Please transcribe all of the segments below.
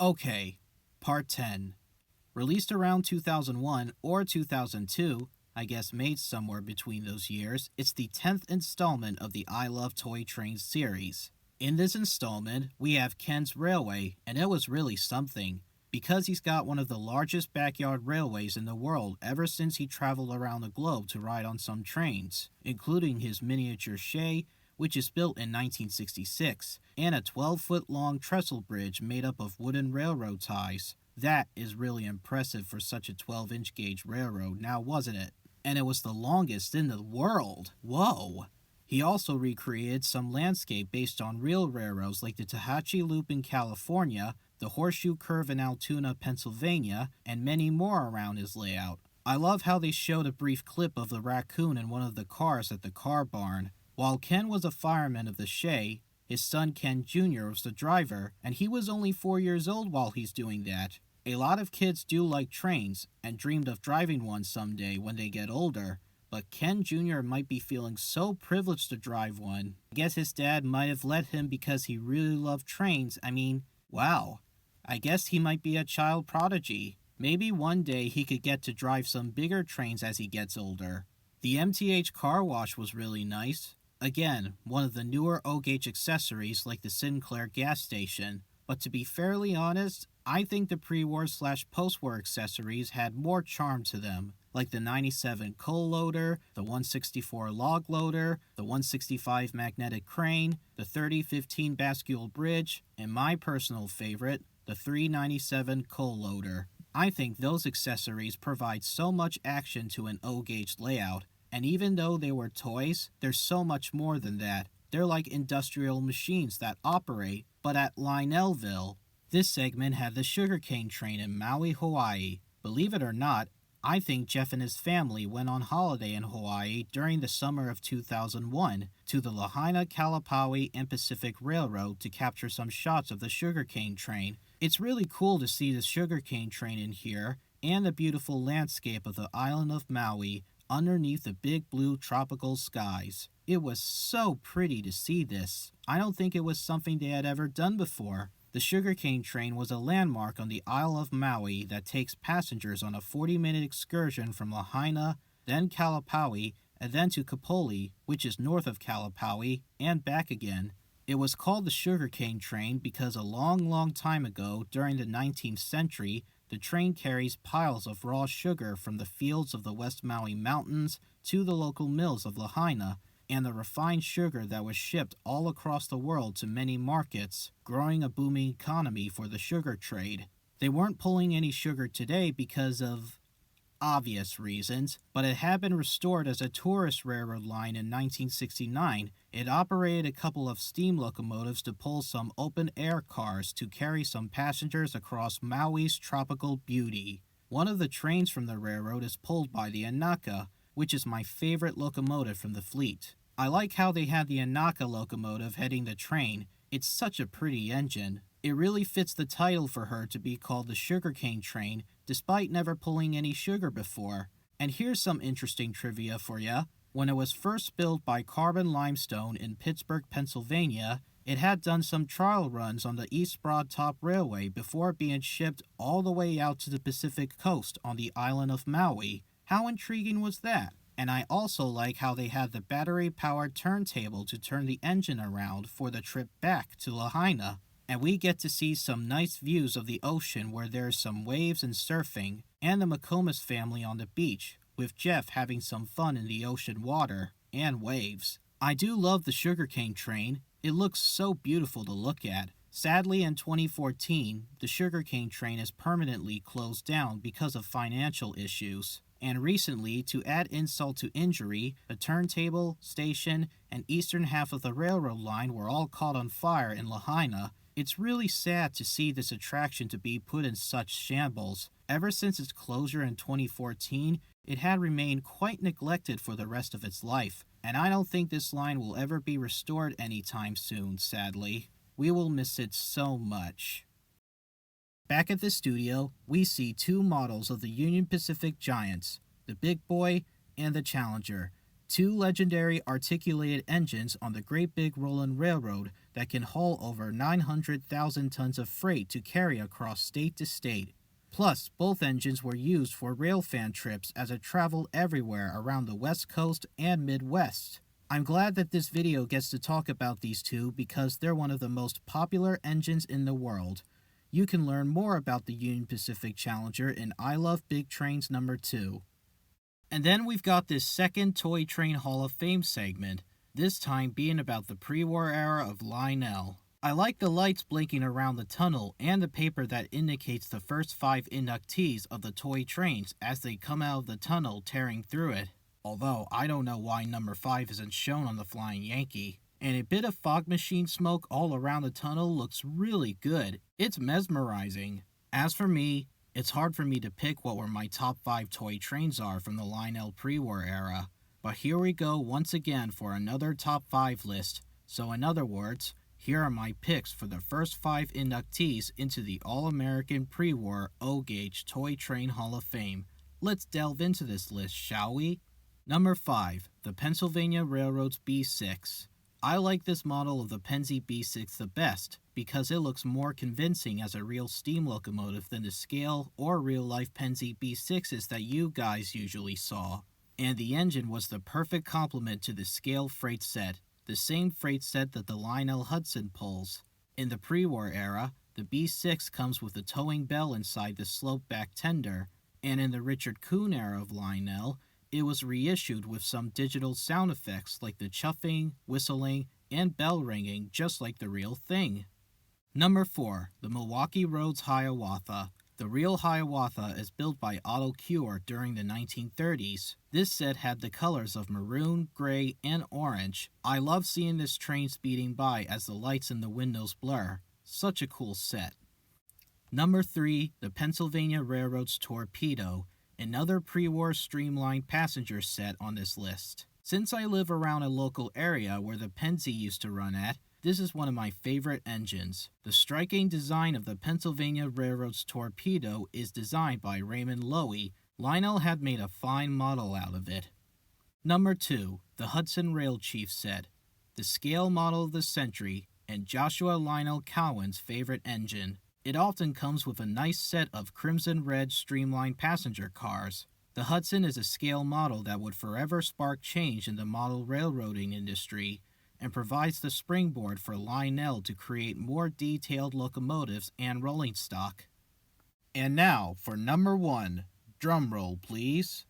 Okay, Part 10. Released around 2001 or 2002, I guess made somewhere between those years, it's the 10th installment of the I Love Toy Trains series. In this installment, we have Ken's Railway, and it was really something, because he's got one of the largest backyard railways in the world ever since he traveled around the globe to ride on some trains, including his miniature Shay, which is built in 1966, and a 12-foot long trestle bridge made up of wooden railroad ties. That is really impressive for such a 12-inch gauge railroad, now wasn't it? And it was the longest in the world. Whoa! He also recreated some landscape based on real railroads like the Tahatchee Loop in California, the Horseshoe Curve in Altoona, Pennsylvania, and many more around his layout. I love how they showed a brief clip of the raccoon in one of the cars at the car barn. While Ken was a fireman of the Shay, his son Ken Jr. was the driver, and he was only 4 years old while he's doing that. A lot of kids do like trains, and dreamed of driving one someday when they get older, but Ken Jr. might be feeling so privileged to drive one. I guess his dad might have let him because he really loved trains. Wow. I guess he might be a child prodigy. Maybe one day he could get to drive some bigger trains as he gets older. The MTH car wash was really nice. Again, one of the newer O-Gauge accessories like the Sinclair gas station. But to be fairly honest, I think the pre-war/post-war accessories had more charm to them, like the 97 coal loader, the 164 log loader, the 165 magnetic crane, the 3015 bascule bridge, and my personal favorite, the 397 coal loader. I think those accessories provide so much action to an O-Gauge layout, and even though they were toys, there's so much more than that. They're like industrial machines that operate, but at Lionelville. This segment had the sugarcane train in Maui, Hawaii. Believe it or not, I think Jeff and his family went on holiday in Hawaii during the summer of 2001 to the Lahaina, Kalapaui, and Pacific Railroad to capture some shots of the sugarcane train. It's really cool to see the sugarcane train in here and the beautiful landscape of the island of Maui underneath the big blue tropical skies. It was so pretty to see this. I don't think it was something they had ever done before. The sugarcane train was a landmark on the Isle of Maui that takes passengers on a 40-minute excursion from Lahaina, then Kalapaui, and then to Kapoli, which is north of Kalapaui, and back again. It was called the sugarcane train because a long time ago, during the 19th century, the train carries piles of raw sugar from the fields of the West Maui Mountains to the local mills of Lahaina, and the refined sugar that was shipped all across the world to many markets, growing a booming economy for the sugar trade. They weren't pulling any sugar today because of obvious reasons, but it had been restored as a tourist railroad line in 1969. It operated a couple of steam locomotives to pull some open-air cars to carry some passengers across Maui's tropical beauty. One of the trains from the railroad is pulled by the Anaka, which is my favorite locomotive from the fleet. I like how they had the Anaka locomotive heading the train. It's such a pretty engine. It really fits the title for her to be called the sugarcane train, despite never pulling any sugar before. And here's some interesting trivia for ya. When it was first built by Carbon Limestone in Pittsburgh, Pennsylvania, it had done some trial runs on the East Broad Top Railway before being shipped all the way out to the Pacific coast on the island of Maui. How intriguing was that? And I also like how they had the battery-powered turntable to turn the engine around for the trip back to Lahaina. And we get to see some nice views of the ocean where there's some waves and surfing, and the McComas family on the beach, with Jeff having some fun in the ocean water and waves. I do love the sugarcane train. It looks so beautiful to look at. Sadly, in 2014, the sugarcane train is permanently closed down because of financial issues. And recently, to add insult to injury, the turntable, station, and eastern half of the railroad line were all caught on fire in Lahaina. It's really sad to see this attraction to be put in such shambles. Ever since its closure in 2014, it had remained quite neglected for the rest of its life, and I don't think this line will ever be restored anytime soon, sadly. We will miss it so much. Back at the studio, we see two models of the Union Pacific Giants, the Big Boy and the Challenger, two legendary articulated engines on the Great Big Rollin' Railroad that can haul over 900,000 tons of freight to carry across state to state. Plus, both engines were used for railfan trips as it traveled everywhere around the West Coast and Midwest. I'm glad that this video gets to talk about these two because they're one of the most popular engines in the world. You can learn more about the Union Pacific Challenger in I Love Big Trains number 2. And then we've got this second Toy Train Hall of Fame segment, this time being about the pre-war era of Lionel. I like the lights blinking around the tunnel and the paper that indicates the first 5 inductees of the toy trains as they come out of the tunnel tearing through it. Although I don't know why number 5 isn't shown on the Flying Yankee. And a bit of fog machine smoke all around the tunnel looks really good. It's mesmerizing. As for me, it's hard for me to pick what were my top 5 toy trains are from the Lionel pre-war era. But here we go once again for another top 5 list. So in other words, here are my picks for the first 5 inductees into the All-American Pre-War O-Gauge Toy Train Hall of Fame. Let's delve into this list, shall we? Number 5. The Pennsylvania Railroad's B6. I like this model of the Pennsy B6 the best because it looks more convincing as a real steam locomotive than the scale or real-life Pennsy B6s that you guys usually saw. And the engine was the perfect complement to the scale freight set, the same freight set that the Lionel Hudson pulls. In the pre-war era, the B6 comes with a towing bell inside the slope-back tender, and in the Richard Kuhn era of Lionel, it was reissued with some digital sound effects like the chuffing, whistling, and bell ringing just like the real thing. Number 4. The Milwaukee Roads Hiawatha. The real Hiawatha is built by Otto Kuhr during the 1930s. This set had the colors of maroon, gray, and orange. I love seeing this train speeding by as the lights in the windows blur. Such a cool set. Number 3. The Pennsylvania Railroad's Torpedo. Another pre-war streamlined passenger set on this list. Since I live around a local area where the Pennsy used to run at, this is one of my favorite engines. The striking design of the Pennsylvania Railroad's Torpedo is designed by Raymond Loewy. Lionel had made a fine model out of it. Number 2. The Hudson Rail Chief set. The scale model of the century, and Joshua Lionel Cowan's favorite engine. It often comes with a nice set of crimson-red streamlined passenger cars. The Hudson is a scale model that would forever spark change in the model railroading industry, and provides the springboard for Lionel to create more detailed locomotives and rolling stock. And now for number 1. Drum roll, please.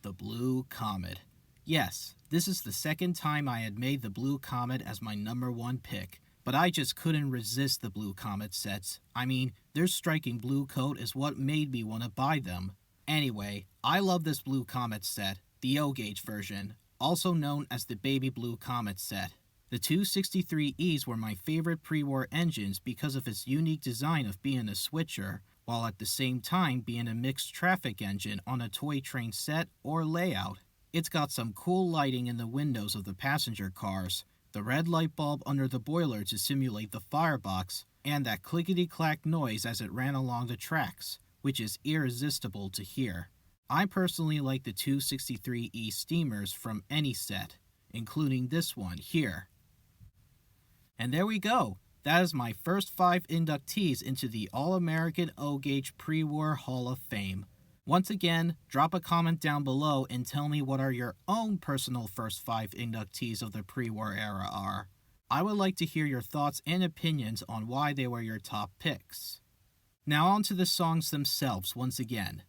The Blue Comet. Yes, this is the second time I had made the Blue Comet as my number 1 pick, but I just couldn't resist the Blue Comet sets. I mean, their striking blue coat is what made me want to buy them. Anyway, I love this Blue Comet set. The O-Gauge version, also known as the Baby Blue Comet set. The 263Es were my favorite pre-war engines because of its unique design of being a switcher, while at the same time being a mixed traffic engine on a toy train set or layout. It's got some cool lighting in the windows of the passenger cars, the red light bulb under the boiler to simulate the firebox, and that clickety-clack noise as it ran along the tracks, which is irresistible to hear. I personally like the 263E steamers from any set, including this one here. And there we go. That is my first 5 inductees into the All-American O-Gauge Pre-War Hall of Fame. Once again, drop a comment down below and tell me what are your own personal first 5 inductees of the pre-war era are. I would like to hear your thoughts and opinions on why they were your top picks. Now on to the songs themselves once again.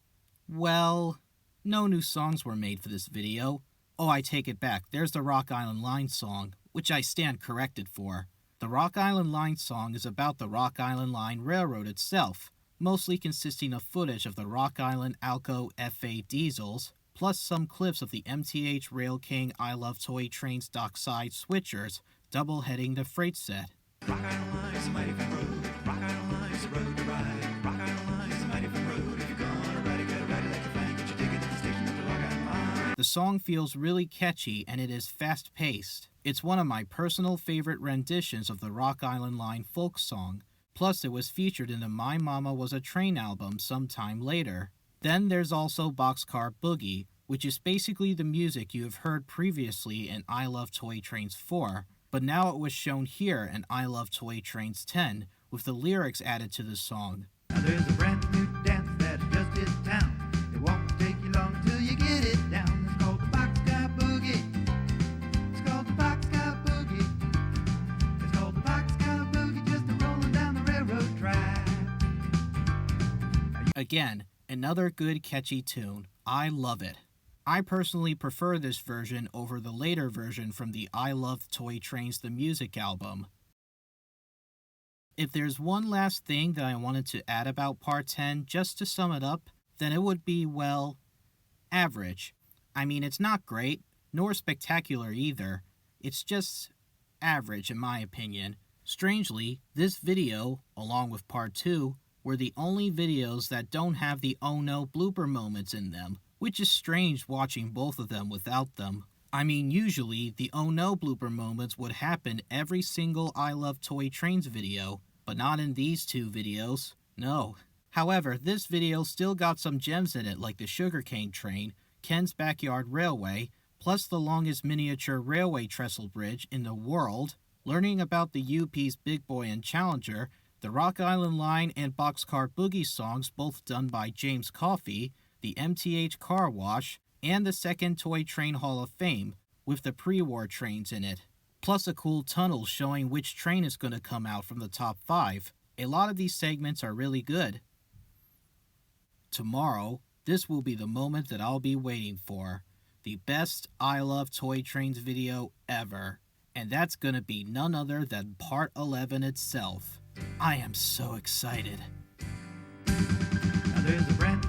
Well, no new songs were made for this video. Oh, I take it back, there's the Rock Island Line song, which I stand corrected for. The Rock Island Line song is about the Rock Island Line Railroad itself, mostly consisting of footage of the Rock Island Alco FA diesels, plus some clips of the MTH Rail King I Love Toy Trains dockside switchers, double-heading the freight set. Rock Island Line is a mighty fine road. Rock Island Line is a road to ride. Rock Island Line is a mighty fine road. If you're gonna ride it, get like your flank. Get your ticket at the station of the Rock Island Line. The song feels really catchy and it is fast-paced. It's one of my personal favorite renditions of the Rock Island Line folk song. Plus, it was featured in the My Mama Was a Train album sometime later. Then there's also Boxcar Boogie, which is basically the music you have heard previously in I Love Toy Trains 4, but now it was shown here in I Love Toy Trains 10 with the lyrics added to the song. Now there's a brand new dance that just hit town. It won't take you long till you get it down. It's called the Boxcar Boogie. It's called the Boxcar Boogie. It's called the Boxcar Boogie, just a rolling down the railroad track. Again, another good catchy tune. I love it. I personally prefer this version over the later version from the I Love Toy Trains the Music album. If there's one last thing that I wanted to add about Part 10, just to sum it up, then it would be, well, average. I mean, it's not great, nor spectacular either. It's just average in my opinion. Strangely, this video, along with Part 2, were the only videos that don't have the oh no blooper moments in them, which is strange watching both of them without them. I mean, usually, the oh no blooper moments would happen every single I Love Toy Trains video, but not in these two videos, no. However, this video still got some gems in it like the sugarcane train, Ken's Backyard Railway, plus the longest miniature railway trestle bridge in the world, learning about the UP's Big Boy and Challenger, the Rock Island Line and Boxcar Boogie songs both done by James Coffey, the MTH Car Wash, and the second Toy Train Hall of Fame, with the pre-war trains in it. Plus a cool tunnel showing which train is going to come out from the top 5. A lot of these segments are really good. Tomorrow, this will be the moment that I'll be waiting for. The best I Love Toy Trains video ever. And that's going to be none other than Part 11 itself. I am so excited. Now there's a brand